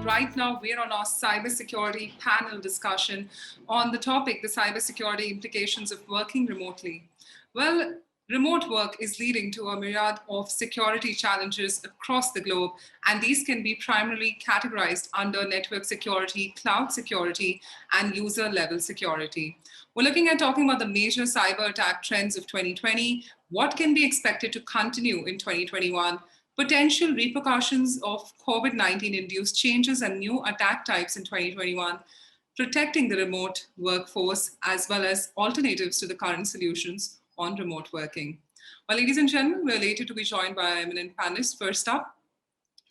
Right now, we're on our cybersecurity panel discussion on the topic, the cybersecurity implications of working remotely. Well, remote work is leading to a myriad of security challenges across the globe, and these can be primarily categorized under network security, cloud security, and user level security. We're looking at talking about the major cyber attack trends of 2020, what can be expected to continue in 2021, potential repercussions of COVID-19 induced changes and new attack types in 2021, protecting the remote workforce, as well as alternatives to the current solutions on remote working. Well, ladies and gentlemen, we're elated to be joined by our eminent panelists. First up,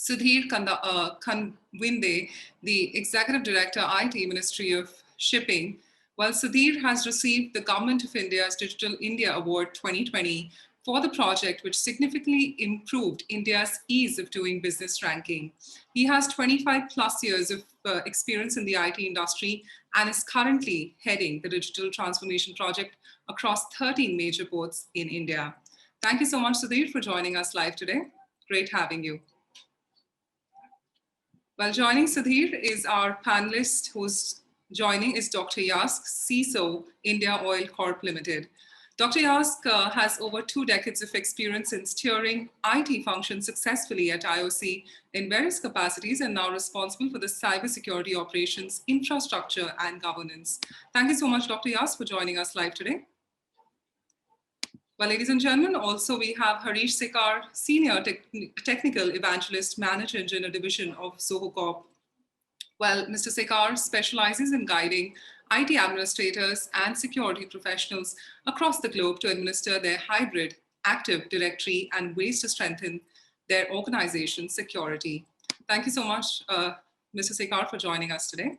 Sudhir Kanvinde, the Executive Director, IT, Ministry of Shipping. Well, Sudhir has received the Government of India's Digital India Award 2020 for the project, which significantly improved India's ease of doing business ranking. He has 25 plus years of experience in the IT industry and is currently heading the digital transformation project across 13 major ports in India. Thank you so much, Sudhir, for joining us live today. Great having you. Well, joining Sudhir is our panelist who's joining is Dr. Yask, Ciso, India Oil Corp Limited. Dr. Yask has over 2 decades of experience in steering IT functions successfully at IOC in various capacities and now responsible for the cybersecurity operations, infrastructure, and governance. Thank you so much, Dr. Yask, for joining us live today. Well, ladies and gentlemen, also we have Harish Sekar, Senior Technical Evangelist, Manager Engineer Division of Zoho Corp. Well, Mr. Sekar specializes in guiding IT administrators and security professionals across the globe to administer their hybrid, active directory and ways to strengthen their organization's security. Thank you so much, Mr. Sekar, for joining us today.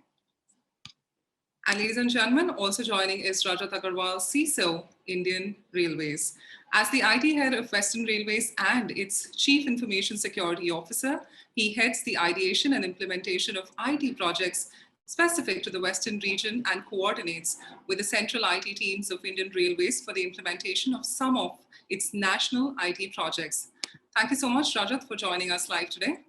And ladies and gentlemen, also joining is Rajat Agarwal, Ciso, Indian Railways. As the IT head of Western Railways and its Chief Information Security Officer, he heads the ideation and implementation of IT projects specific to the Western region and coordinates with the central IT teams of Indian Railways for the implementation of some of its national IT projects. Thank you so much, Rajat, for joining us live today.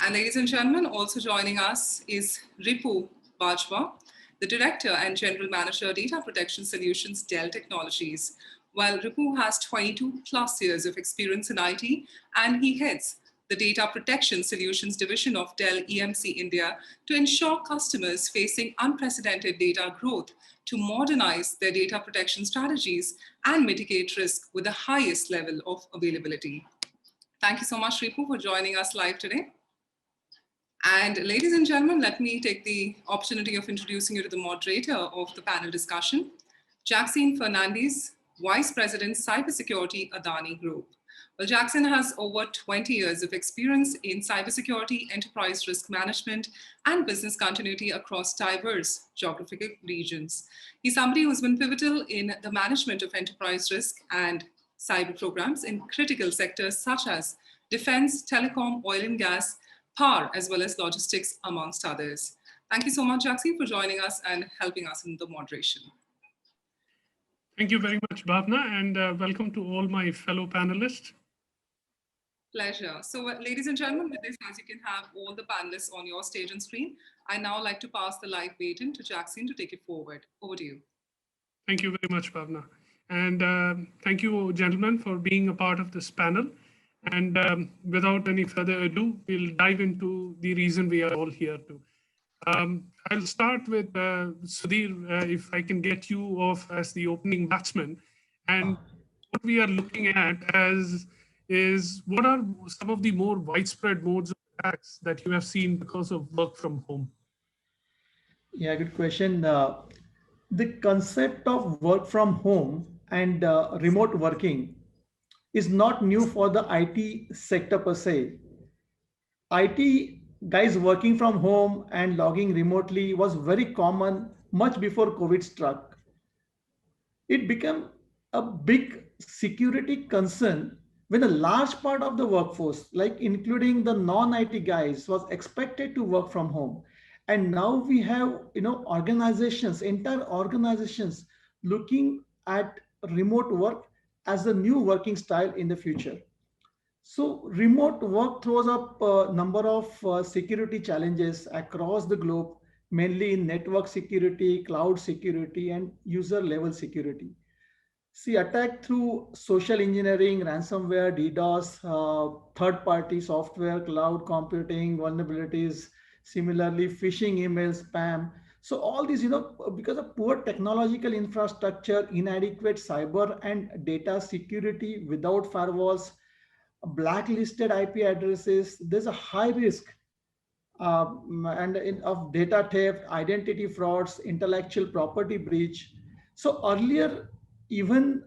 And ladies and gentlemen, also joining us is Ripu Bajwa, the Director and General Manager, Data Protection Solutions, Dell Technologies. While Ripu has 22 plus years of experience in IT, and he heads the Data Protection Solutions Division of Dell EMC India to ensure customers facing unprecedented data growth to modernize their data protection strategies and mitigate risk with the highest level of availability. Thank you so much, Ripu, for joining us live today. And ladies and gentlemen, let me take the opportunity of introducing you to the moderator of the panel discussion, Jacxine Fernandez, Vice President, Cybersecurity, Adani Group. Well, Jacxine has over 20 years of experience in cybersecurity, enterprise risk management, and business continuity across diverse geographical regions. He's somebody who's been pivotal in the management of enterprise risk and cyber programs in critical sectors such as defense, telecom, oil and gas, power, as well as logistics, amongst others. Thank you so much, Jacxine, for joining us and helping us in the moderation. Thank you very much, Bhavna, and welcome to all my fellow panelists. Pleasure. So, ladies and gentlemen, with this, as you can have all the panelists on your stage and screen, I now like to pass the live baton to Jacxine to take it forward. Over to you. Thank you very much, Bhavna. And thank you, gentlemen, for being a part of this panel. And without any further ado, we'll dive into the reason we are all here to. I'll start with Sudhir, if I can get you off as the opening batsman. And what we are looking at is what are some of the more widespread modes of attacks that you have seen because of work from home? Yeah, good question. The concept of work from home and remote working is not new for the IT sector per se. IT guys working from home and logging remotely was very common much before COVID struck. It became a big security concern when a large part of the workforce, like including the non-IT guys, was expected to work from home. And now we have, organizations, entire organizations looking at remote work as a new working style in the future. So remote work throws up a number of security challenges across the globe, mainly in network security, cloud security, and user level security. See, attack through social engineering, ransomware, DDoS, third-party software, cloud computing, vulnerabilities, similarly phishing emails, spam. So all these, because of poor technological infrastructure, inadequate cyber and data security without firewalls, blacklisted IP addresses, there's a high risk of data theft, identity frauds, intellectual property breach. So earlier, even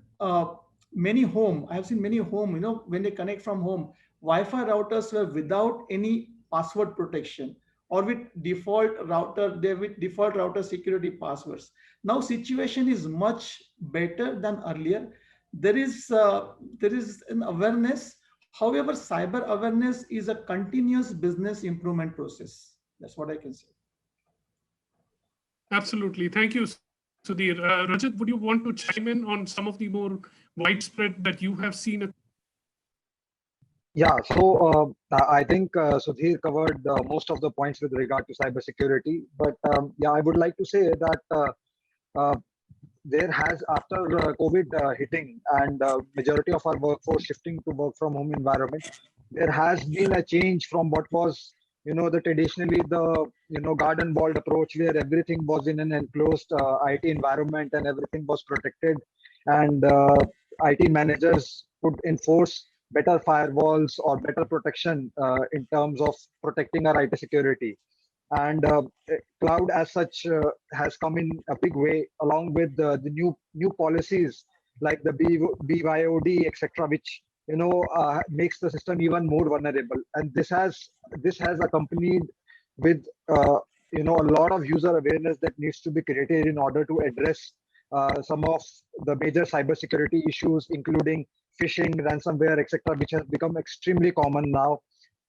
many home, I have seen many home, when they connect from home, Wi-Fi routers were without any password protection or with default router security passwords. Now situation is much better than earlier. There is an awareness. However, cyber awareness is a continuous business improvement process. That's what I can say. Absolutely. Thank you, Sudhir. Rajat, would you want to chime in on some of the more widespread that you have seen? Yeah, so I think Sudhir covered most of the points with regard to cybersecurity. But yeah, I would like to say that uh, there has, after COVID hitting and majority of our workforce shifting to work from home environment, there has been a change from what was, the traditionally the, garden walled approach where everything was in an enclosed IT environment and everything was protected, and IT managers could enforce better firewalls or better protection in terms of protecting our IT security. And cloud as such has come in a big way along with the new policies like the BYOD, etc., which makes the system even more vulnerable. And this has accompanied with a lot of user awareness that needs to be created in order to address some of the major cybersecurity issues, including phishing, ransomware, etc., which has become extremely common now.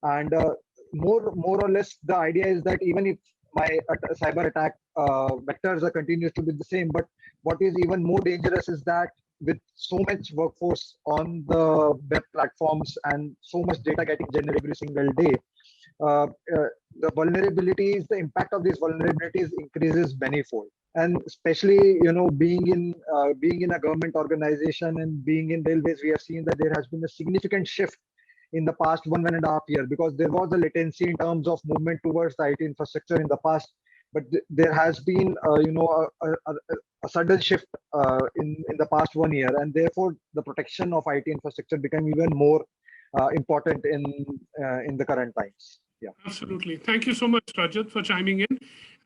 And more or less, the idea is that even if my cyber attack vectors are continues to be the same, but what is even more dangerous is that with so much workforce on the web platforms and so much data getting generated every single day, uh, uh, the vulnerabilities, the impact of these vulnerabilities increases manifold. And especially, being in a government organization and being in railways, we have seen that there has been a significant shift in the past 1.5 years, because there was a latency in terms of movement towards the IT infrastructure in the past, but there has been a sudden shift in the past 1 year, and therefore the protection of IT infrastructure became even more important in the current times. Yeah. Absolutely. Thank you so much, Rajat, for chiming in.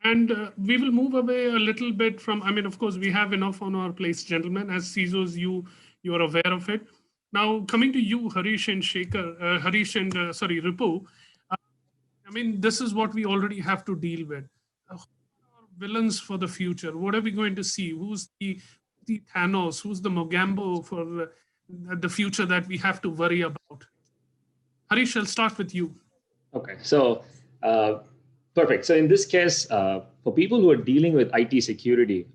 And we will move away a little bit from, I mean, of course, we have enough on our plates, gentlemen. As CISOs, you are aware of it. Now, coming to you, Harish and Ripu, I mean, this is what we already have to deal with. Who are villains for the future? What are we going to see? Who's the Thanos? Who's the Mogambo for the future that we have to worry about? Harish, I'll start with you. Okay, so perfect. So in this case, for people who are dealing with IT security,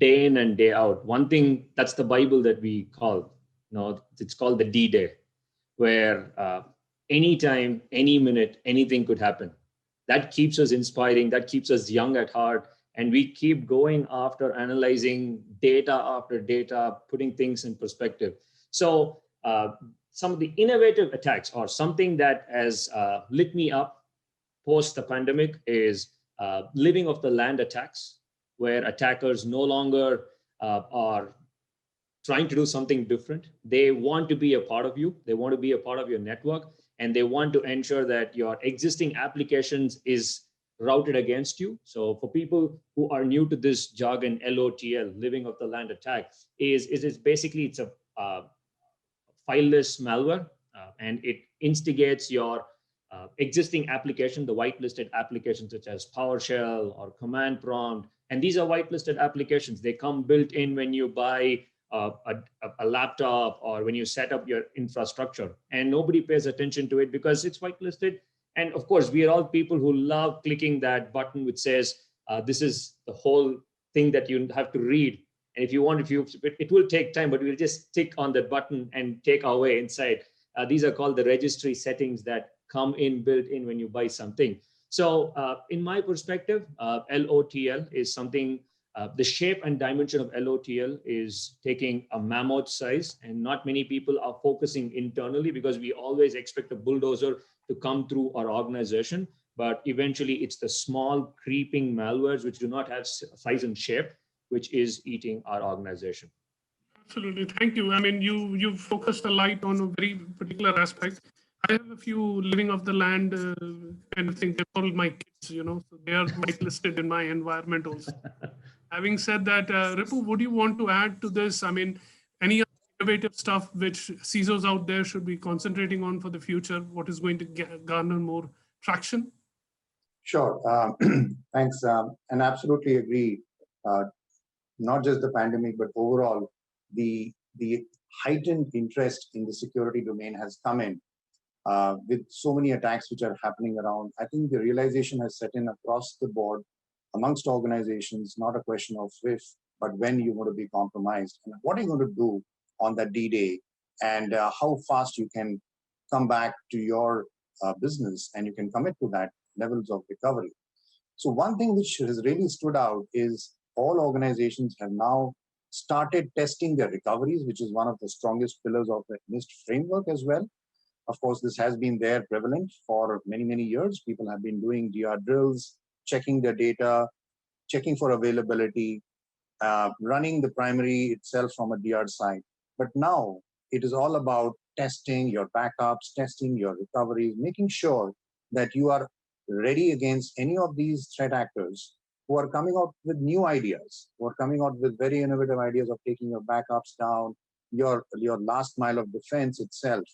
day in and day out, one thing, that's the Bible that we call, it's called the D-Day, where anytime, any minute, anything could happen. That keeps us inspiring, that keeps us young at heart, and we keep going after analyzing data after data, putting things in perspective. So some of the innovative attacks, or something that has lit me up post the pandemic, is living off the land attacks, where attackers no longer are trying to do something different. They want to be a part of you. They want to be a part of your network, and they want to ensure that your existing applications is routed against you. So for people who are new to this jargon, LOTL, living off the land attack, is basically, it's a fileless malware, and it instigates your existing application, the whitelisted applications such as PowerShell or command prompt. And these are whitelisted applications. They come built in when you buy a laptop or when you set up your infrastructure, and nobody pays attention to it because it's whitelisted. And of course, we are all people who love clicking that button which says, this is the whole thing that you have to read. And if you want, it will take time, but we'll just click on that button and take our way inside. These are called the registry settings that come in built in when you buy something. So in my perspective, LOTL is something, the shape and dimension of LOTL is taking a mammoth size, and not many people are focusing internally because we always expect a bulldozer to come through our organization. But eventually it's the small creeping malwares which do not have size and shape, which is eating our organization. Absolutely, thank you. I mean, you focused a light on a very particular aspect. I have a few living off the land kind of thing. They're all my kids, so they are whitelisted in my environment also. Having said that, Ripu, what do you want to add to this? I mean, any innovative stuff which CISOs out there should be concentrating on for the future? What is going to garner more traction? Sure. Thanks. And absolutely agree. Not just the pandemic, but overall, the heightened interest in the security domain has come in with so many attacks which are happening around. I think the realization has set in across the board amongst organizations, not a question of if, but when you're going to be compromised and what are you going to do on that D-Day, and how fast you can come back to your business and you can commit to that levels of recovery. So one thing which has really stood out is all organizations have now started testing their recoveries, which is one of the strongest pillars of the NIST framework as well. Of course, this has been there prevalent for many, many years. People have been doing DR drills, checking their data, checking for availability, running the primary itself from a DR side. But now it is all about testing your backups, testing your recoveries, making sure that you are ready against any of these threat actors who are coming out with new ideas, who are coming out with very innovative ideas of taking your backups down, your last mile of defense itself.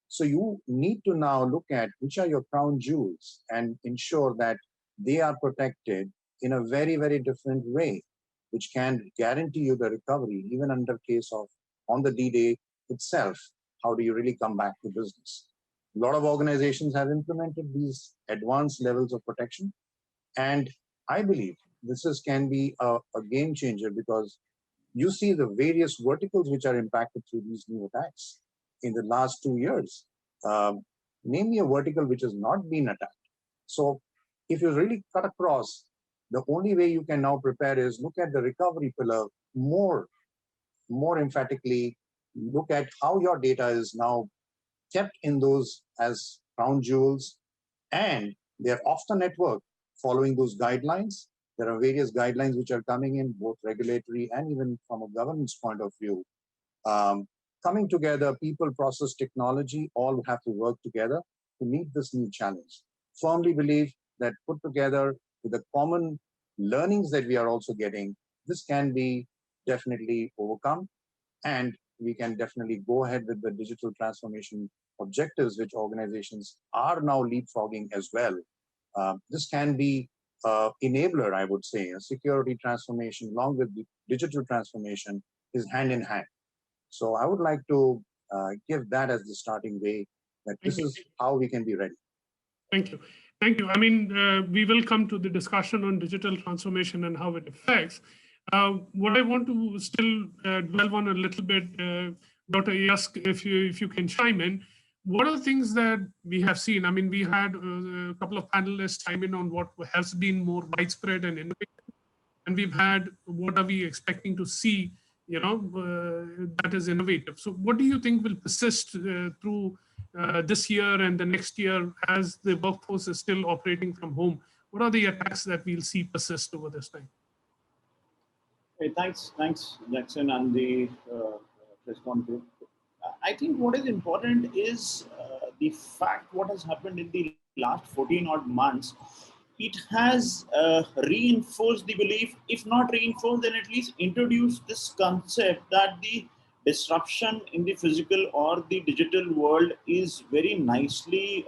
So you need to now look at which are your crown jewels and ensure that they are protected in a very, very different way, which can guarantee you the recovery, even under case of on the D-Day itself. How do you really come back to business? A lot of organizations have implemented these advanced levels of protection. And I believe this can be a game changer because you see the various verticals which are impacted through these new attacks in the last 2 years. Name me a vertical which has not been attacked. So if you really cut across, the only way you can now prepare is look at the recovery pillar more emphatically, look at how your data is now kept in those as crown jewels, and they're off the network following those guidelines. There are various guidelines which are coming in, both regulatory and even from a governance point of view. Coming together, people, process, technology, all have to work together to meet this new challenge. Firmly believe that put together with the common learnings that we are also getting, this can be definitely overcome, and we can definitely go ahead with the digital transformation objectives, which organizations are now leapfrogging as well. This can be enabler, I would say. A security transformation along with the digital transformation is hand in hand. So I would like to give that as the starting way, that this is how we can be ready. Thank you. Thank you. I mean, we will come to the discussion on digital transformation and how it affects. What I want to still dwell on a little bit, Dr. Yask, if you can chime in, what are the things that we have seen? I mean, we had a couple of panelists chime in on what has been more widespread and innovative, and we've had what are we expecting to see, that is innovative. So what do you think will persist through this year and the next year as the workforce is still operating from home? What are the attacks that we'll see persist over this time? Hey, thanks, Jacxine, and the response group. I think what is important is the fact what has happened in the last 14 odd months. It has reinforced the belief, if not reinforced, then at least introduced this concept that the disruption in the physical or the digital world is very nicely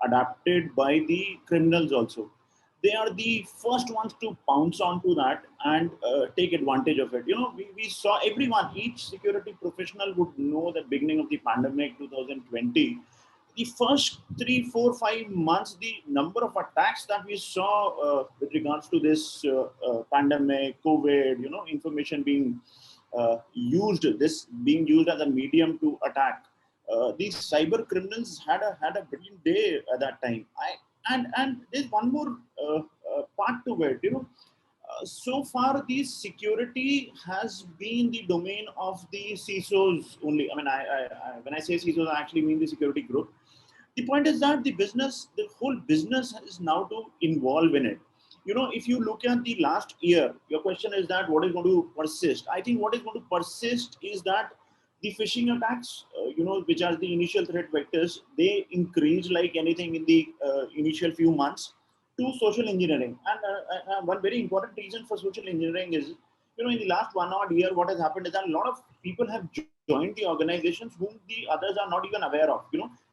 adapted by the criminals also. they are the first ones to pounce onto that and take advantage of it. We saw everyone, each security professional would know that beginning of the pandemic 2020, the first 3, 4, 5 months, the number of attacks that we saw with regards to this pandemic, COVID, information being this being used as a medium to attack. These cyber criminals had a brilliant day at that time. And there's one more part to it. So far, the security has been the domain of the CISOs only. I mean, when I say CISOs, I actually mean the security group. The point is that the whole business is now to involve in it. If you look at the last year, your question is that what is going to persist? I think what is going to persist is that the phishing attacks, which are the initial threat vectors, they increase like anything in the initial few months, to social engineering. And one very important reason for social engineering is, in the last 1 odd year, what has happened is that a lot of people have joined the organizations whom the others are not even aware of.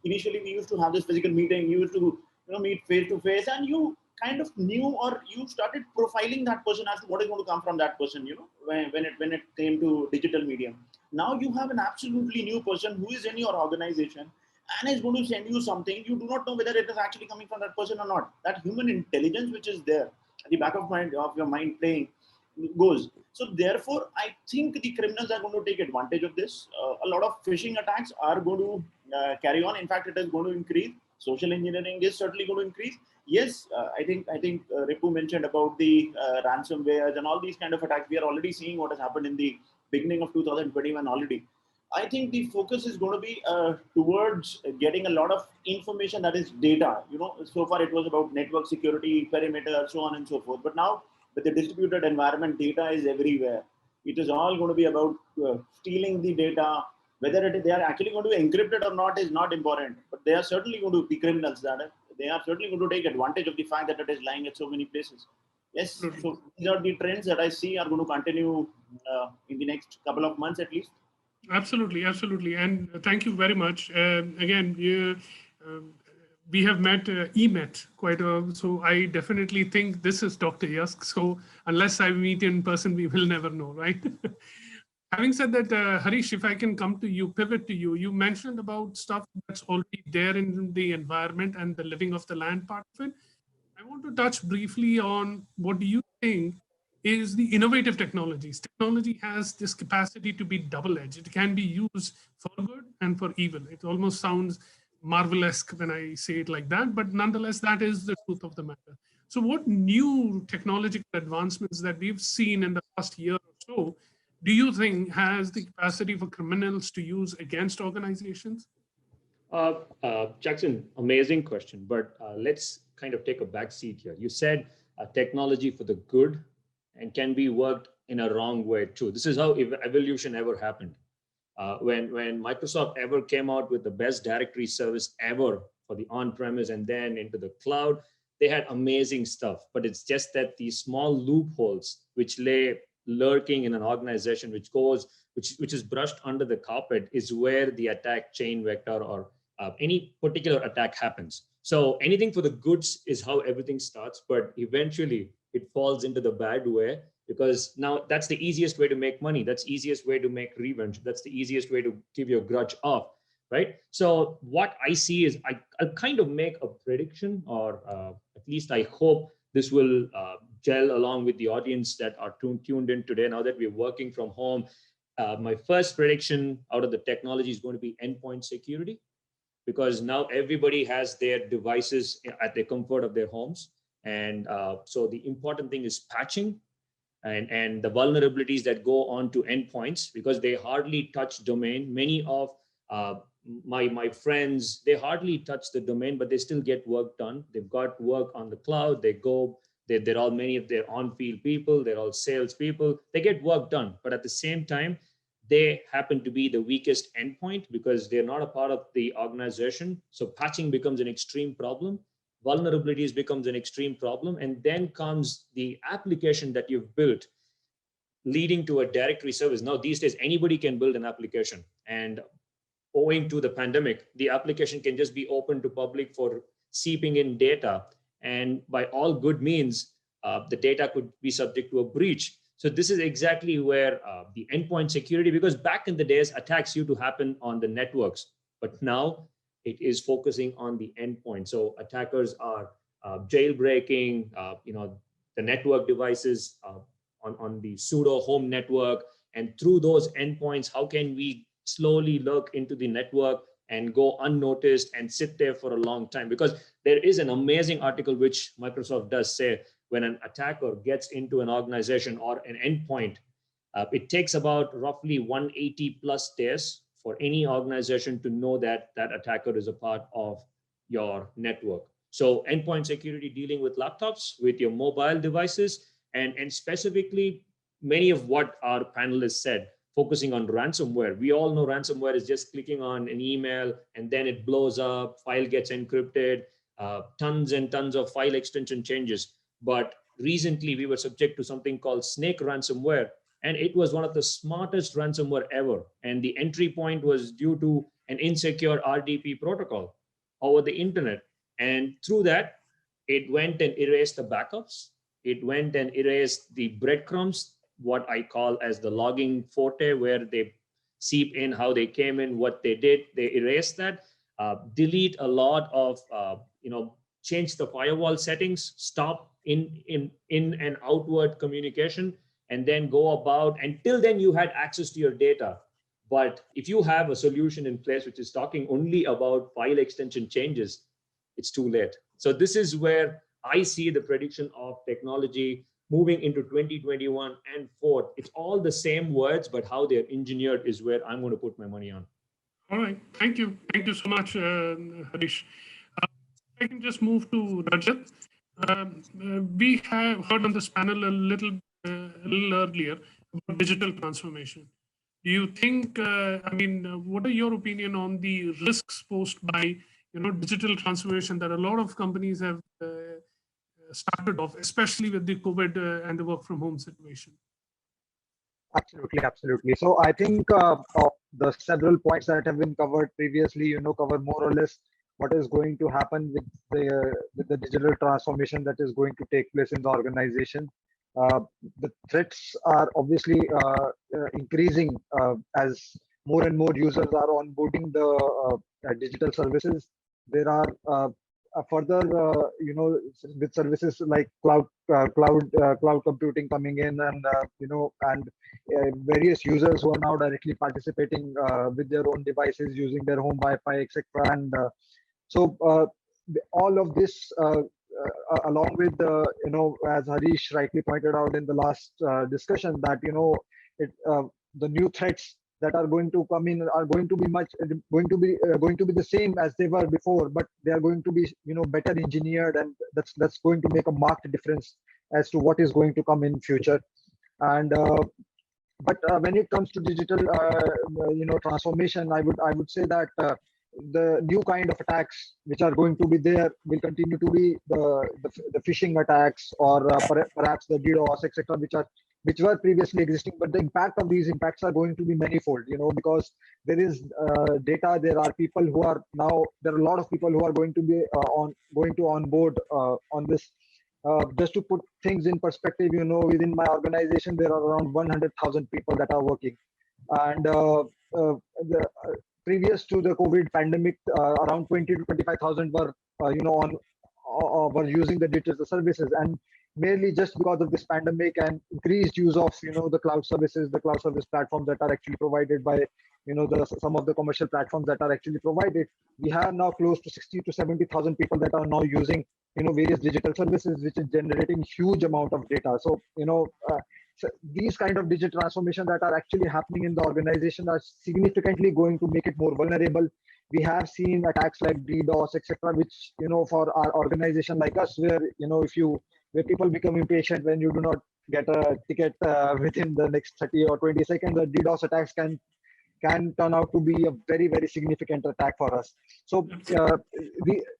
Initially we used to have this physical meeting, you used to meet face to face, and you kind of knew, or you started profiling that person as to what is going to come from that person, when it came to digital medium. Now you have an absolutely new person who is in your organization and is going to send you something. You do not know whether it is actually coming from that person or not. That human intelligence which is there at the back of your mind playing goes. So therefore, I think the criminals are going to take advantage of this. A lot of phishing attacks are going to carry on. In fact, it is going to increase. Social engineering is certainly going to increase. Yes, I think Ripu mentioned about the ransomware and all these kind of attacks. We are already seeing what has happened in the beginning of 2021 already. I think the focus is going to be towards getting a lot of information, that is data. So far it was about network security, perimeter, so on and so forth. But now with the distributed environment, data is everywhere. It is all going to be about stealing the data. Whether they are actually going to encrypt it or not is not important. But they are certainly going to be criminals. They are certainly going to take advantage of the fact that it is lying at so many places. Yes, so these are the trends that I see are going to continue in the next couple of months at least. Absolutely, absolutely. And thank you very much. Again, we have met quite a, so I definitely think this is Dr. Yask. So unless I meet in person, we will never know, right? Having said that, Harish, if I can come to you, pivot to you, you mentioned about stuff that's already there in the environment and the living of the land part of it. I want to touch briefly on what do you think is the innovative technologies. Technology has this capacity to be double-edged. It can be used for good and for evil. It almost sounds marvelous when I say it like that, but nonetheless, that is the truth of the matter. So what new technological advancements that we've seen in the past year or so do you think has the capacity for criminals to use against organizations? Jacxine, amazing question, but let's kind of take a back seat here. You said technology for the good and can be worked in a wrong way too. This is how evolution ever happened. When Microsoft ever came out with the best directory service ever for the on-premise and then into the cloud, they had amazing stuff, but it's just that these small loopholes which lay lurking in an organization which is brushed under the carpet is where the attack chain vector or any particular attack happens. So anything for the goods is how everything starts, but eventually it falls into the bad way because now that's the easiest way to make money. That's the easiest way to make revenge. That's the easiest way to give your grudge off, right? So what I see is I'll kind of make a prediction, or at least I hope this will gel along with the audience that are tuned in today. Now that we're working from home, my first prediction out of the technology is going to be endpoint security, because now everybody has their devices at the comfort of their homes. And so the important thing is patching and the vulnerabilities that go on to endpoints, because they hardly touch domain. Many of my friends, they hardly touch the domain, but they still get work done. They've got work on the cloud. They're all, many of their on-field people. They're all sales people. They get work done, but at the same time, they happen to be the weakest endpoint because they're not a part of the organization. So patching becomes an extreme problem. Vulnerabilities becomes an extreme problem. And then comes the application that you've built leading to a directory service. Now, these days, anybody can build an application. And owing to the pandemic, the application can just be open to public for seeping in data. and by all good means, the data could be subject to a breach. So this is exactly where the endpoint security, because back in the days, attacks used to happen on the networks, but now it is focusing on the endpoint. So attackers are jailbreaking, the network devices on the pseudo home network, and through those endpoints, how can we slowly look into the network and go unnoticed and sit there for a long time? Because there is an amazing article which Microsoft does say, when an attacker gets into an organization or an endpoint, it takes about roughly 180 plus days for any organization to know that that attacker is a part of your network. So endpoint security dealing with laptops, with your mobile devices, and specifically many of what our panelists said, focusing on ransomware. We all know ransomware is just clicking on an email and then it blows up, file gets encrypted, tons and tons of file extension changes. But recently we were subject to something called snake ransomware, and it was one of the smartest ransomware ever. And the entry point was due to an insecure RDP protocol over the internet. And through that, it went and erased the backups. It went and erased the breadcrumbs, what I call as the logging forte, where they seep in how they came in, what they did. They erase that, delete a lot of, change the firewall settings, stop in and outward communication, and then go about. Until then, you had access to your data. But if you have a solution in place which is talking only about file extension changes, it's too late. So this is where I see the prediction of technology moving into 2021 and forth. It's all the same words, but how they're engineered is where I'm going to put my money on. All right. Thank you. Thank you so much, Harish. I can just move to Rajat. We have heard on this panel a little earlier about digital transformation. Do you think, what are your opinion on the risks posed by, digital transformation that a lot of companies have started off, especially with the COVID and the work from home situation? Absolutely, absolutely. So I think the several points that have been covered previously, cover more or less what is going to happen with the digital transformation that is going to take place in the organization. The threats are obviously increasing as more and more users are onboarding the digital services. There are further, with services like cloud computing coming in, and various users who are now directly participating with their own devices, using their home Wi-Fi, etc. And so all of this, along with as Harish rightly pointed out in the last discussion, that the new threats that are going to come in are going to be the same as they were before, but they are going to be better engineered, and that's going to make a marked difference as to what is going to come in future. And but when it comes to digital transformation, I would say that the new kind of attacks which are going to be there will continue to be the phishing attacks, or perhaps the DDoS, etc., which were previously existing. But the impact of these impacts are going to be manifold, because there is data. There are people who are now. There are a lot of people who are going to be on board on this. Just to put things in perspective, within my organization there are around 100,000 people that are working, and previous to the COVID pandemic, around 20 to 25,000 were, were using the digital services, and merely just because of this pandemic and increased use of, the cloud services, the cloud service platforms that are actually provided by, some of the commercial platforms that are actually provided, we have now close to 60 to 70,000 people that are now using, various digital services, which is generating huge amount of data. So, so these kind of digital transformation that are actually happening in the organization are significantly going to make it more vulnerable. We have seen attacks like DDoS, etc., which, for our organization like us, where, where people become impatient when you do not get a ticket within the next 30 or 20 seconds, the DDoS attacks can turn out to be a very, very significant attack for us. So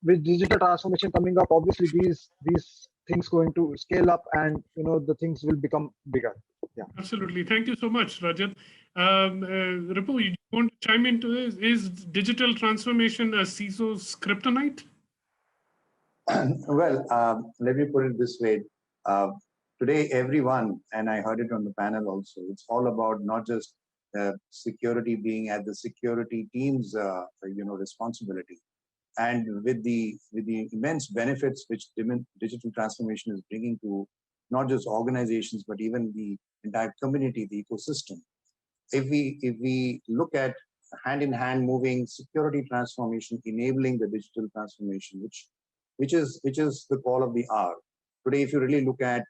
with digital transformation coming up, obviously these things going to scale up, and the things will become bigger. Yeah, absolutely. Thank you so much, Rajat. Ripu, you want to chime into this? Is digital transformation a CISO's kryptonite? Well, let me put it this way. Uh, Today, everyone, and I heard it on the panel also, it's all about not just security being at the security team's responsibility. And with the immense benefits which digital transformation is bringing to not just organizations, but even the entire community, the ecosystem. If we look at hand in hand moving security transformation, enabling the digital transformation, which is the call of the hour. Today, if you really look at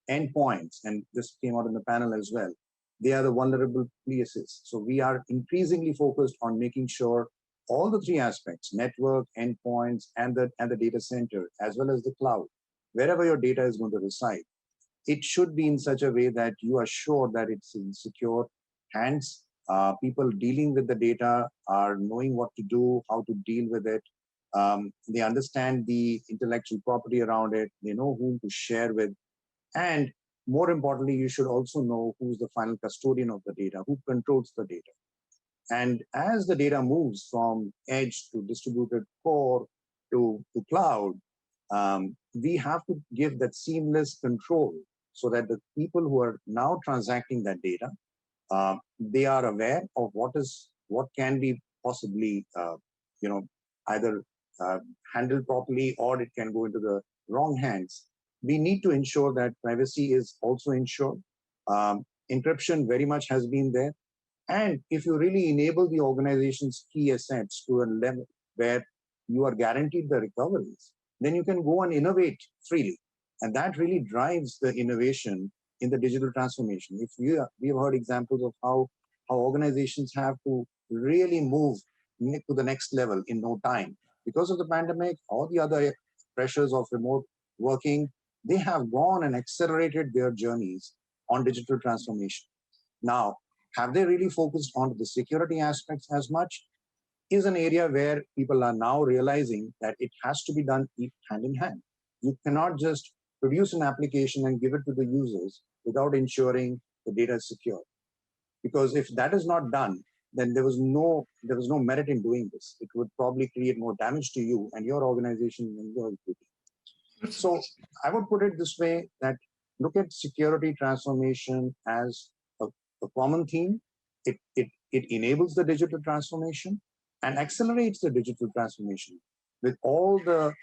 endpoints, and this came out in the panel as well, they are the vulnerable places. So we are increasingly focused on making sure all the three aspects, network, endpoints, and the data center, as well as the cloud, wherever your data is going to reside, it should be in such a way that you are sure that it's in secure hands. People dealing with the data are knowing what to do, how to deal with it. They understand the intellectual property around it. They know whom to share with. And more importantly, you should also know who's the final custodian of the data, who controls the data. And as the data moves from edge to distributed core to cloud, we have to give that seamless control so that the people who are now transacting that data, they are aware of what can be possibly, either handled properly or it can go into the wrong hands. We need to ensure that privacy is also ensured. Encryption very much has been there. And if you really enable the organization's key assets to a level where you are guaranteed the recoveries, then you can go and innovate freely. And that really drives the innovation in the digital transformation. If we have heard examples of how organizations have to really move to the next level in no time. Because of the pandemic, all the other pressures of remote working, they have gone and accelerated their journeys on digital transformation. Now, have they really focused on the security aspects as much? Is an area where people are now realizing that it has to be done hand in hand. You cannot just produce an application and give it to the users without ensuring the data is secure. Because if that is not done, then there was no merit in doing this. It would probably create more damage to you and your organization and your equity. So I would put it this way, that look at security transformation as a common theme. It enables the digital transformation and accelerates the digital transformation with all the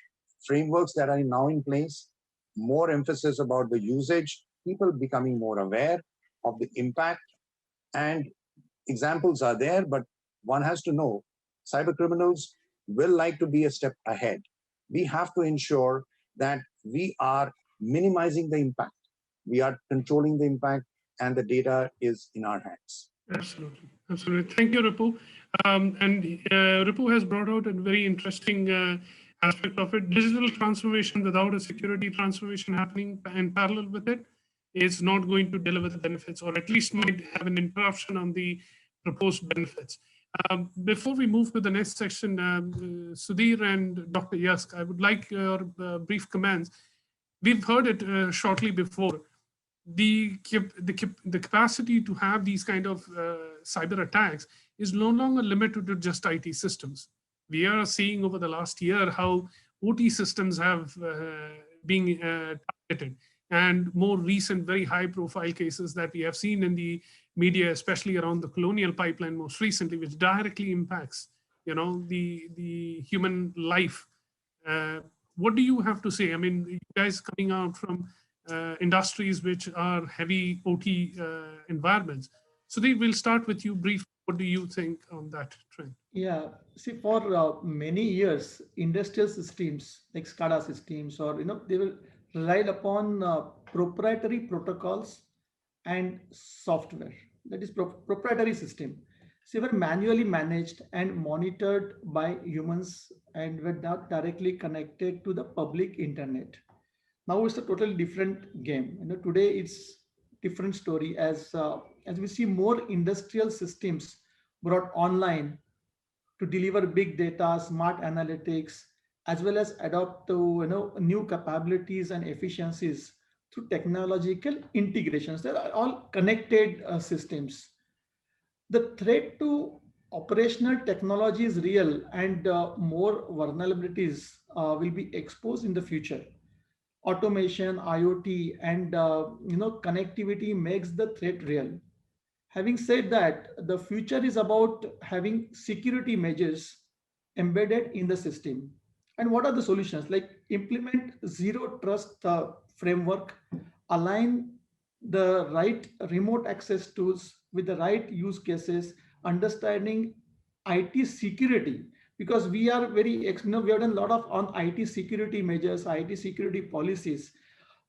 frameworks that are now in place, more emphasis about the usage, people becoming more aware of the impact, and examples are there, but one has to know cyber criminals will like to be a step ahead. We have to ensure that we are minimizing the impact. We are controlling the impact, and the data is in our hands. Absolutely. Absolutely. Thank you, Ripu. And Ripu has brought out a very interesting aspect of it. Digital transformation without a security transformation happening in parallel with it is not going to deliver the benefits, or at least might have an interruption on the proposed benefits. Before we move to the next section, Sudhir and Dr. Yask, I would like your brief comments. We've heard it shortly before. The capacity to have these kind of cyber attacks is no longer limited to just IT systems. We are seeing over the last year how OT systems have been targeted, and more recent, very high profile cases that we have seen in the media, especially around the colonial pipeline most recently, which directly impacts, the human life. What do you have to say? I mean, you guys coming out from industries which are heavy OT environments. So they will start with you brief. What do you think on that trend? Yeah, see, for many years, industrial systems like SCADA systems, or they will rely upon proprietary protocols and software. That is proprietary system. So they were manually managed and monitored by humans and were not directly connected to the public internet. Now it's a totally different game. Today it's different story as we see more industrial systems brought online to deliver big data, smart analytics, as well as adopt to new capabilities and efficiencies through technological integrations. They are all connected systems. The threat to operational technology is real and more vulnerabilities will be exposed in the future. Automation, IoT, and connectivity makes the threat real. Having said that, the future is about having security measures embedded in the system. And what are the solutions? Like implement zero trust framework, align the right remote access tools with the right use cases, understanding IT security, because we are we have done a lot of on IT security measures, IT security policies.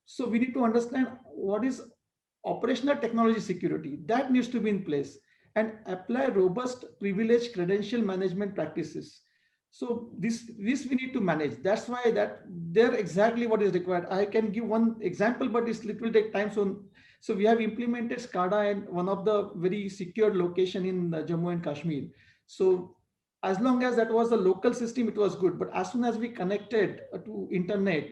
So we need to understand what is operational technology security that needs to be in place and apply robust privilege credential management practices. So this we need to manage. That's why that they're exactly what is required. I can give one example, but it will take time. So we have implemented SCADA in one of the very secure location in Jammu and Kashmir. So as long as that was a local system, it was good. But as soon as we connected to internet,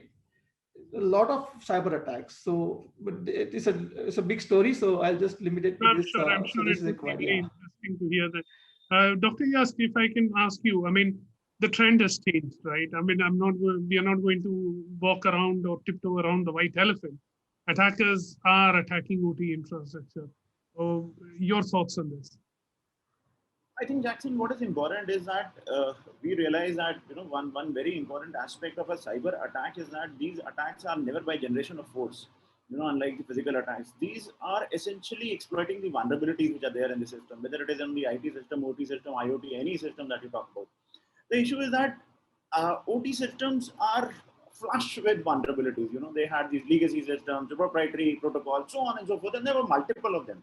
a lot of cyber attacks. So, but it's a big story. So I'll just limit it to this. I'm So sure this it is would be required. very Yeah. interesting to hear that. Dr. Yask, if I can ask you, I mean, the trend has changed, right? I mean, we are not going to walk around or tiptoe around the white elephant. Attackers are attacking OT infrastructure. So your thoughts on this? I think, Jacxine, what is important is that we realize that one very important aspect of a cyber attack is that these attacks are never by generation of force. Unlike the physical attacks, these are essentially exploiting the vulnerabilities which are there in the system, whether it is in the IT system, OT system, IoT, any system that you talk about. The issue is that OT systems are flush with vulnerabilities. They had these legacy systems, proprietary protocols, so on and so forth, and there were multiple of them.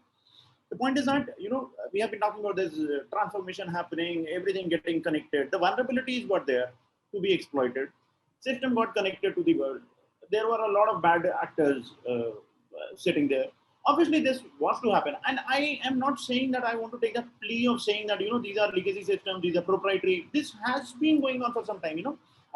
The point is that, we have been talking about this transformation happening, everything getting connected. The vulnerabilities were there to be exploited. System got connected to the world. There were a lot of bad actors sitting there. Obviously, this was to happen. And I am not saying that I want to take the plea of saying that, these are legacy systems, these are proprietary. This has been going on for some time,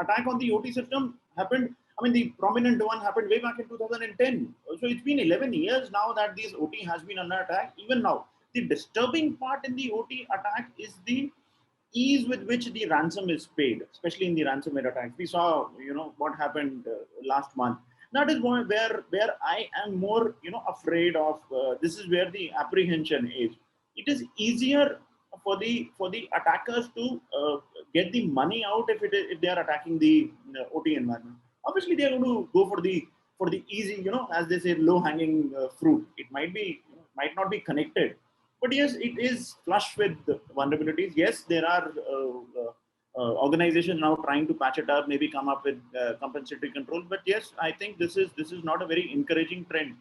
Attack on the OT system happened. I mean, the prominent one happened way back in 2010. So it's been 11 years now that this OT has been under attack. Even now, the disturbing part in the OT attack is the ease with which the ransom is paid, especially in the ransomware attacks. We saw, what happened last month. That is where I am more, afraid of. This is where the apprehension is. It is easier for the attackers to get the money out if they are attacking the OT environment. Obviously, they are going to go for the easy, as they say, low-hanging fruit. It might not be connected, but yes, it is flush with vulnerabilities. Yes, there are organizations now trying to patch it up, maybe come up with compensatory controls. But yes, I think this is not a very encouraging trend.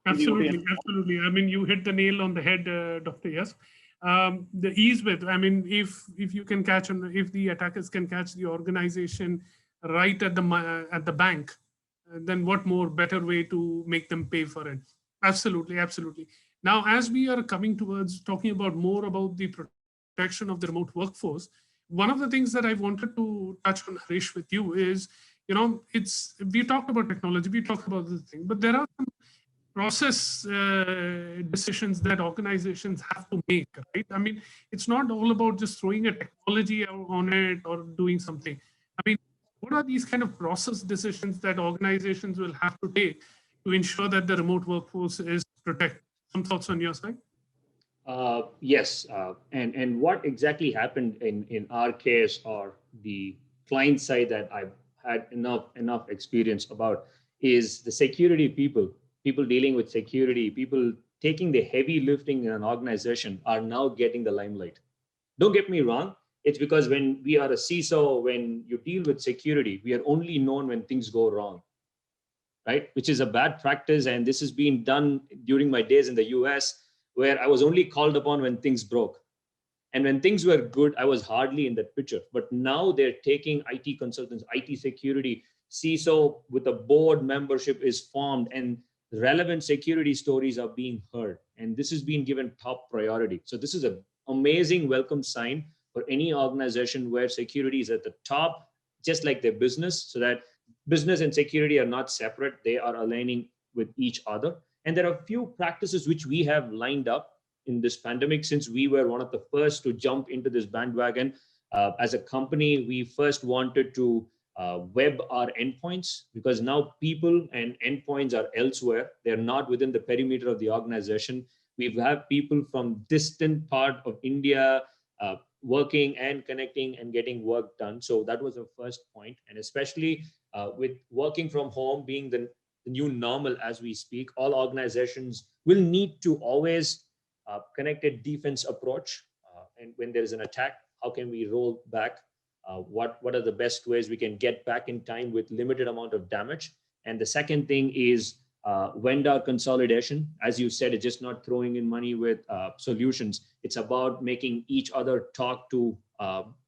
Absolutely, absolutely. I mean, you hit the nail on the head, Dr. Yask. The ease with, I mean, if you can catch, if the attackers can catch the organization right at the bank, then what more better way to make them pay for it? Absolutely, absolutely. Now, as we are coming towards talking about more about the protection of the remote workforce, one of the things that I wanted to touch on, Harish, with you is, we talked about technology, we talked about this thing, but there are some process decisions that organizations have to make, right? I mean, it's not all about just throwing a technology on it or doing something. I mean, what are these kind of process decisions that organizations will have to take to ensure that the remote workforce is protected? Some thoughts on your side? Yes, and what exactly happened in our case or the client side that I've had enough experience about is the security people dealing with security, people taking the heavy lifting in an organization are now getting the limelight. Don't get me wrong. It's because when we are a CISO, when you deal with security, we are only known when things go wrong, right? Which is a bad practice. And this has been done during my days in the US, where I was only called upon when things broke. And when things were good, I was hardly in that picture. But now they're taking IT consultants, IT security, CISO with a board membership is formed and relevant security stories are being heard. And this has been given top priority. So this is an amazing welcome sign for any organization where security is at the top, just like their business, so that business and security are not separate. They are aligning with each other. And there are a few practices which we have lined up in this pandemic, since we were one of the first to jump into this bandwagon. As a company, we first wanted to web our endpoints, because now people and endpoints are elsewhere. They're not within the perimeter of the organization. We have people from distant part of India working and connecting and getting work done. So that was the first point. And especially with working from home being the new normal as we speak, all organizations will need to always connect a defense approach. And when there is an attack, how can we roll back? What are the best ways we can get back in time with limited amount of damage? And the second thing is vendor consolidation. As you said, it's just not throwing in money with solutions. It's about making each other talk to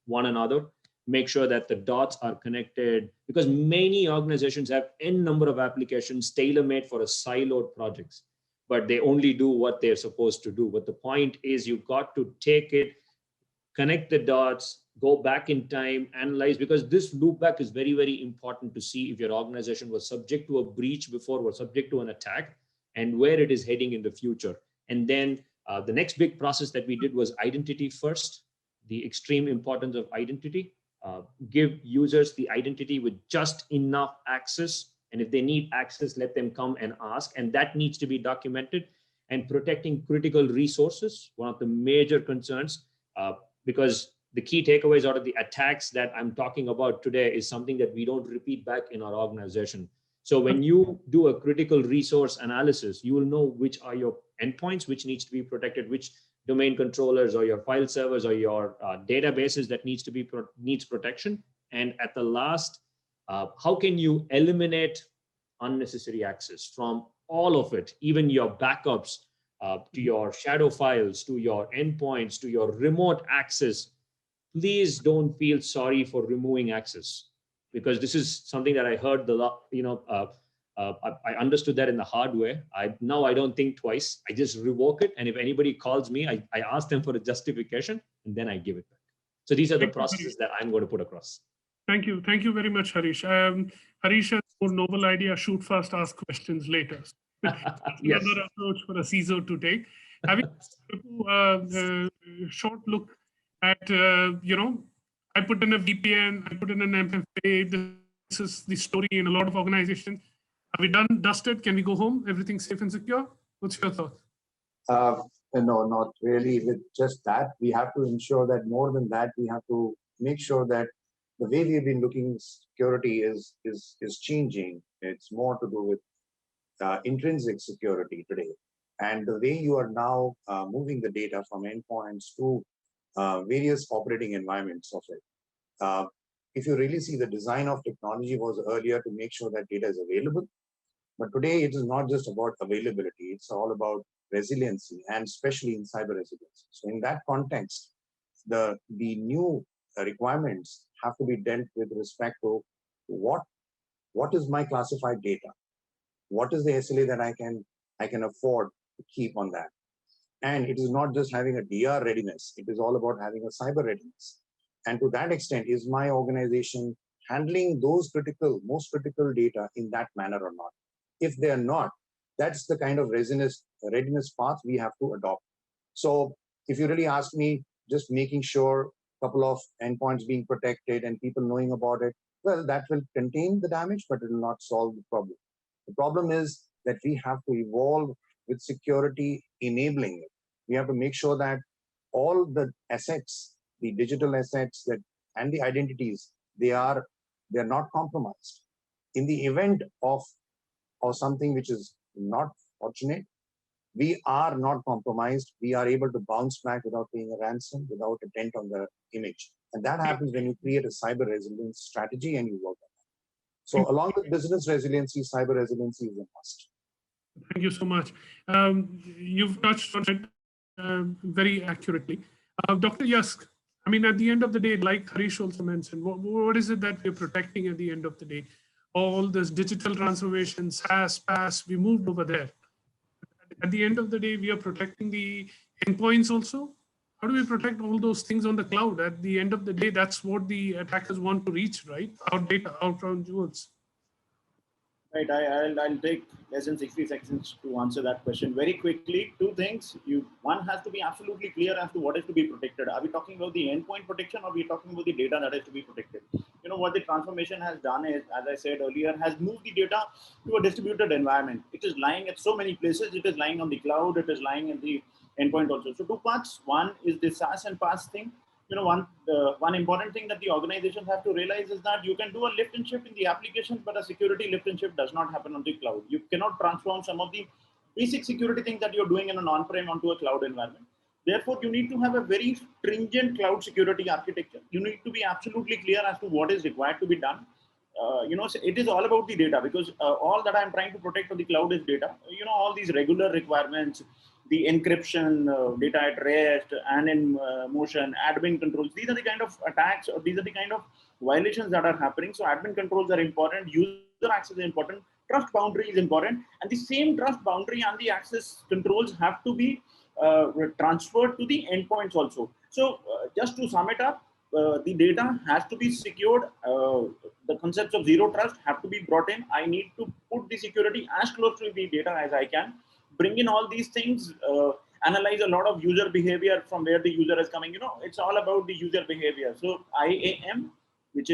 one another, make sure that the dots are connected, because many organizations have n number of applications tailor-made for a siloed projects, but they only do what they're supposed to do. But the point is, you've got to take it, connect the dots, go back in time, analyze, because this loop back is very, very important to see if your organization was subject to a breach before, was subject to an attack, and where it is heading in the future. And then the next big process that we did was identity first, the extreme importance of identity. Give users the identity with just enough access. And if they need access, let them come and ask. And that needs to be documented. And protecting critical resources, one of the major concerns, because the key takeaways out of the attacks that I'm talking about today is something that we don't repeat back in our organization. So when you do a critical resource analysis, you will know which are your endpoints, which needs to be protected, which domain controllers or your file servers or your databases that needs protection. And at the last, how can you eliminate unnecessary access from all of it, even your backups, to your shadow files, to your endpoints, to your remote access. Please don't feel sorry for removing access, because this is something that I heard I understood that in the hard way. Now I don't think twice. I just revoke it. And if anybody calls me, I ask them for a justification and then I give it back. So these are the processes that I'm going to put across. Thank you. Thank you very much, Harish. Harish has a more novel idea, shoot first, ask questions later. Yes. Another approach for a CISO to take. Having a short look at, I put in a VPN, I put in an MFA. This is the story in a lot of organizations. Are we done, dusted? Can we go home? Everything's safe and secure? What's your thought? No, not really with just that. We have to ensure that more than that, we have to make sure that the way we've been looking at security is changing. It's more to do with intrinsic security today. And the way you are now moving the data from endpoints to various operating environments of it. If you really see, the design of technology was earlier to make sure that data is available. But today it is not just about availability, it's all about resiliency, and especially in cyber resilience. So in that context, the new requirements have to be dealt with respect to what is my classified data? What is the SLA that I can afford to keep on that? And it is not just having a DR readiness, it is all about having a cyber readiness. And to that extent, is my organization handling those most critical data in that manner or not? If they are not, that's the kind of readiness path we have to adopt. So if you really ask me, just making sure a couple of endpoints being protected and people knowing about it, well, that will contain the damage, but it will not solve the problem. The problem is that we have to evolve with security enabling it. We have to make sure that all the assets, the digital assets and the identities, they're not compromised. In the event of something which is not fortunate, we are not compromised. We are able to bounce back without paying a ransom, without a dent on the image. And that happens when you create a cyber resilience strategy and you work on that. So along with business resiliency, cyber resiliency is a must. Thank you so much. You've touched on it very accurately. Dr. Yask, I mean, at the end of the day, like Harish also mentioned, what is it that we're protecting at the end of the day? All this digital transformation, SaaS, PaaS, we moved over there. At the end of the day, we are protecting the endpoints also. How do we protect all those things on the cloud? At the end of the day, that's what the attackers want to reach, right? Our data, our crown jewels. Right, I'll take less than 60 seconds to answer that question very quickly. Two things. One has to be absolutely clear as to what is to be protected. Are we talking about the endpoint protection, or are we talking about the data that is to be protected? You know what the transformation has done is, as I said earlier, has moved the data to a distributed environment. It is lying at so many places. It is lying on the cloud. It is lying in the endpoint also. So two parts. One is the SaaS and PaaS thing. You know, one important thing that the organizations have to realize is that you can do a lift and shift in the application, but a security lift and shift does not happen on the cloud. You cannot transform some of the basic security things that you're doing in an on-prem onto a cloud environment. Therefore, you need to have a very stringent cloud security architecture. You need to be absolutely clear as to what is required to be done. You know, so it is all about the data, because all that I'm trying to protect on the cloud is data. You know, all these regular requirements, the encryption, data at rest and in motion, admin controls. These are the kind of attacks, or these are the kind of violations that are happening. So admin controls are important, user access is important, trust boundary is important, and the same trust boundary and the access controls have to be transferred to the endpoints also. So just to sum it up, the data has to be secured. The concepts of zero trust have to be brought in. I need to put the security as close to the data as I can, bring in all these things, analyze a lot of user behavior from where the user is coming. You know, it's all about the user behavior. So IAM, which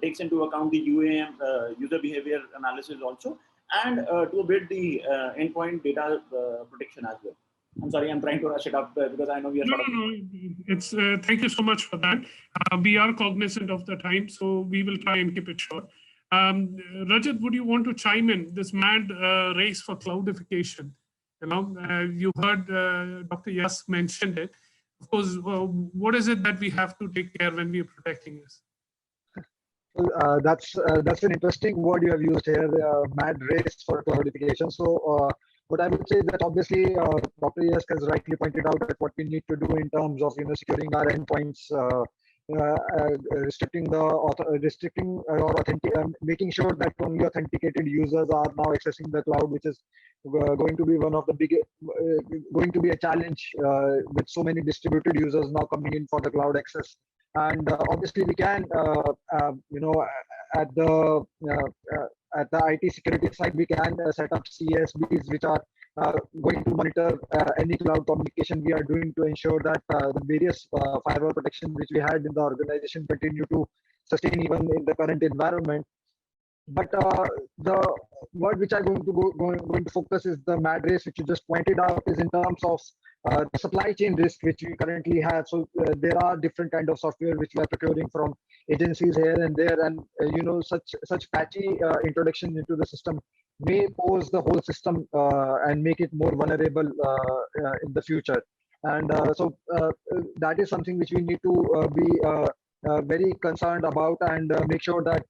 takes into account the UAM, user behavior analysis also, and to a bit the endpoint data protection as well. I'm sorry, I'm trying to rush it up because I know we are No. It's thank you so much for that. We are cognizant of the time, so we will try and keep it short. Rajat, would you want to chime in this mad race for cloudification? You know, you heard Dr. Yask mentioned it. Of course, what is it that we have to take care when we are protecting this? Well, that's an interesting word you have used here, mad race for cloudification. So what I would say is that obviously Dr. Yask has rightly pointed out that what we need to do in terms of securing our endpoints, restricting or making sure that only authenticated users are now accessing the cloud, which is going to be one of the biggest, going to be a challenge with so many distributed users now coming in for the cloud access. And obviously we can, at the IT security side, we can set up CSBs which are going to monitor any cloud communication we are doing to ensure that the various firewall protection which we had in the organization continue to sustain even in the current environment. But the word which I'm going to focus is the mad race, which you just pointed out, is in terms of the supply chain risk which we currently have. So there are different kind of software which we are procuring from agencies here and there, and such patchy introduction into the system may pose the whole system and make it more vulnerable in the future. And so that is something which we need to be very concerned about, and make sure that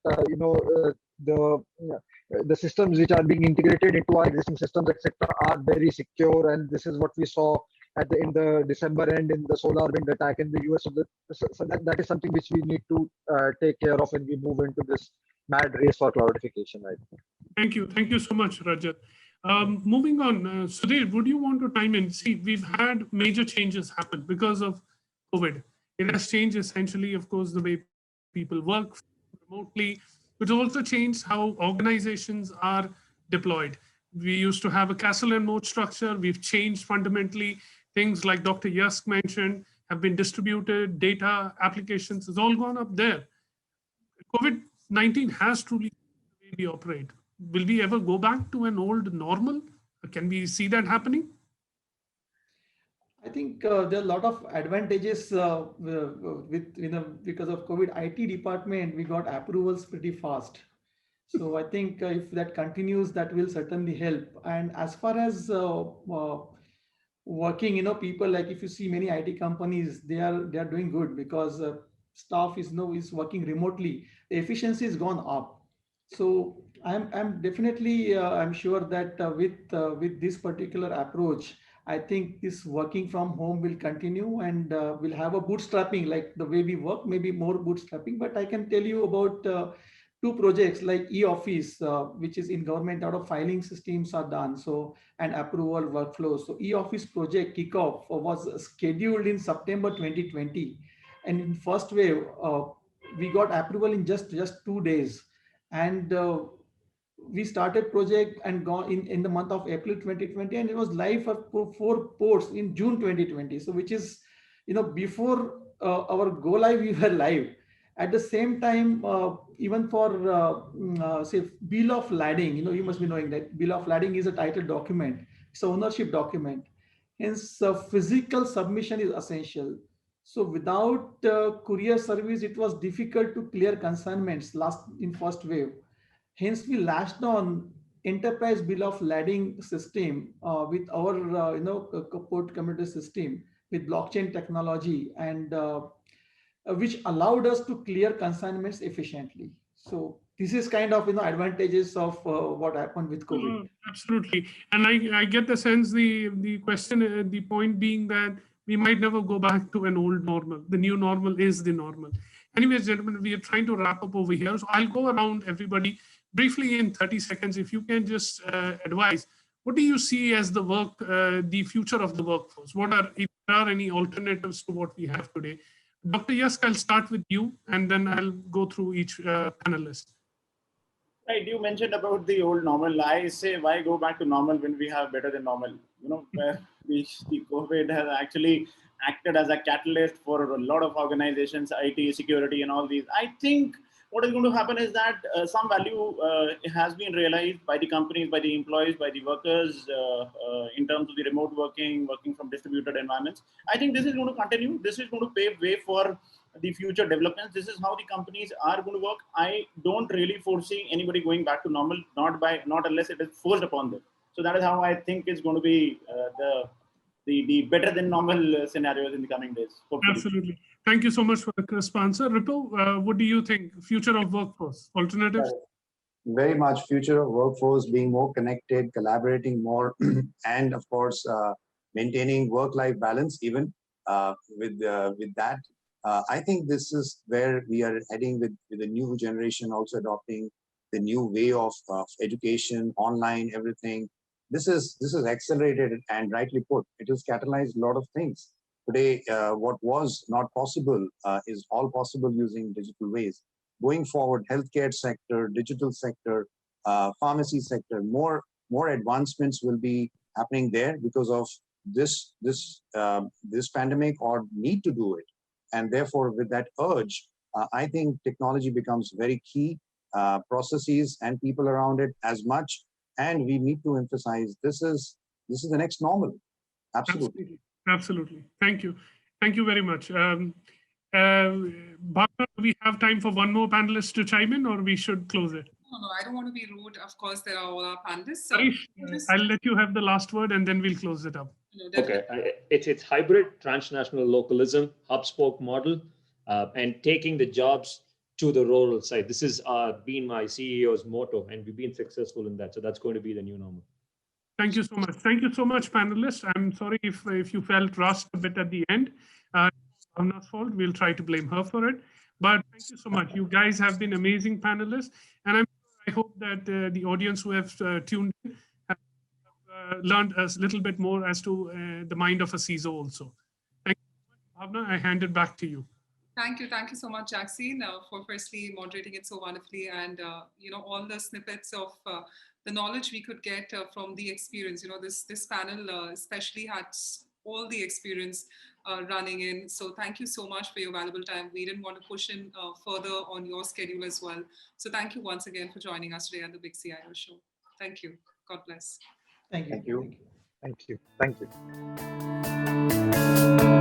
the systems which are being integrated into our existing systems, etc., are very secure. And this is what we saw in the December end in the SolarWind attack in the US. So that is something which we need to take care of when we move into this mad race for cloudification. I think. Thank you so much, Rajat. Moving on, Sudhir, would you want to chime in? See, we've had major changes happen because of COVID. It has changed essentially, of course, the way people work remotely, which also changed how organizations are deployed. We used to have a castle and moat structure. We've changed fundamentally. Things like Dr. Yask mentioned have been distributed, data, applications has all gone up there. COVID-19 has truly changed the way we operate. Will we ever go back to an old normal? Can we see that happening? I think there are a lot of advantages because of COVID. IT department, we got approvals pretty fast. So I think if that continues, that will certainly help. And as far as working, people, like if you see many IT companies, they are doing good because staff is working remotely. The efficiency has gone up. So I'm definitely I'm sure that with this particular approach, I think this working from home will continue, and we'll have a bootstrapping, like the way we work, maybe more bootstrapping. But I can tell you about two projects like e-office, which is in government, out of filing systems are done. So, and approval workflows. So e-office project kickoff was scheduled in September 2020. And in first wave, we got approval in just 2 days. And we started project and gone in the month of April 2020, and it was live for 4 ports in June 2020. So which is, before our go live, we were live. At the same time, even for say bill of lading, you must be knowing that bill of lading is a title document. It's an ownership document. Hence, physical submission is essential. So without courier service, it was difficult to clear consignments last in first wave. Hence, we latched on enterprise bill of lading system with our port computer system with blockchain technology, and which allowed us to clear consignments efficiently. So this is kind of advantages of what happened with COVID. Absolutely, and I get the sense the question the point being that we might never go back to an old normal. The new normal is the normal. Anyways, gentlemen, we are trying to wrap up over here, so I'll go around everybody briefly in 30 seconds. If you can just advise, what do you see as the future of the workforce? If there are any alternatives to what we have today? Dr. Yask, I'll start with you, and then I'll go through each panelist. Right, you mentioned about the old normal. I say, why go back to normal when we have better than normal? Where the COVID has actually acted as a catalyst for a lot of organizations, IT, security, and all these. I think what is going to happen is that some value has been realized by the companies, by the employees, by the workers in terms of the remote working from distributed environments. I think this is going to continue. This is going to pave way for the future developments. This is how the companies are going to work. I don't really foresee anybody going back to normal, not unless it is forced upon them. So that is how I think it's going to be the better than normal scenarios in the coming days. Hopefully. Absolutely. Thank you so much for the crisp answer. Ripu, what do you think? Future of workforce, alternatives? Very much future of workforce being more connected, collaborating more, and of course, maintaining work-life balance even with that. I think this is where we are heading with the new generation also adopting the new way of education, online, everything. This is accelerated and rightly put. It has catalyzed a lot of things. Today, what was not possible is all possible using digital ways. Going forward, healthcare sector, digital sector, pharmacy sector, more advancements will be happening there because of this pandemic or need to do it. And therefore, with that urge, I think technology becomes very key, processes and people around it as much. And we need to emphasize this is the next normal. Absolutely. Absolutely. Thank you. Thank you very much. Bhavna, do we have time for one more panelist to chime in, or we should close it? No, I don't want to be rude. Of course, there are all our panelists. So Harish, I'll let you have the last word, and then we'll close it up. Okay, it's hybrid, transnational localism, hub-spoke model, and taking the jobs to the rural side. This has been my CEO's motto, and we've been successful in that. So that's going to be the new normal. Thank you so much. Thank you so much, panelists. I'm sorry if you felt rushed a bit at the end. Bhavna's fault. We'll try to blame her for it. But thank you so much. You guys have been amazing panelists, and I hope that the audience who have tuned in have learned a little bit more as to the mind of a Ciso also. Thank you, Bhavna. I hand it back to you. Thank you so much, Jacxine, for firstly moderating it so wonderfully, and all the snippets of the knowledge we could get from the experience. This panel especially had all the experience running in. So thank you so much for your valuable time. We didn't want to push in further on your schedule as well. So thank you once again for joining us today at the Big CIO Show. Thank you. God bless. Thank you. Thank you. Thank you. Thank you.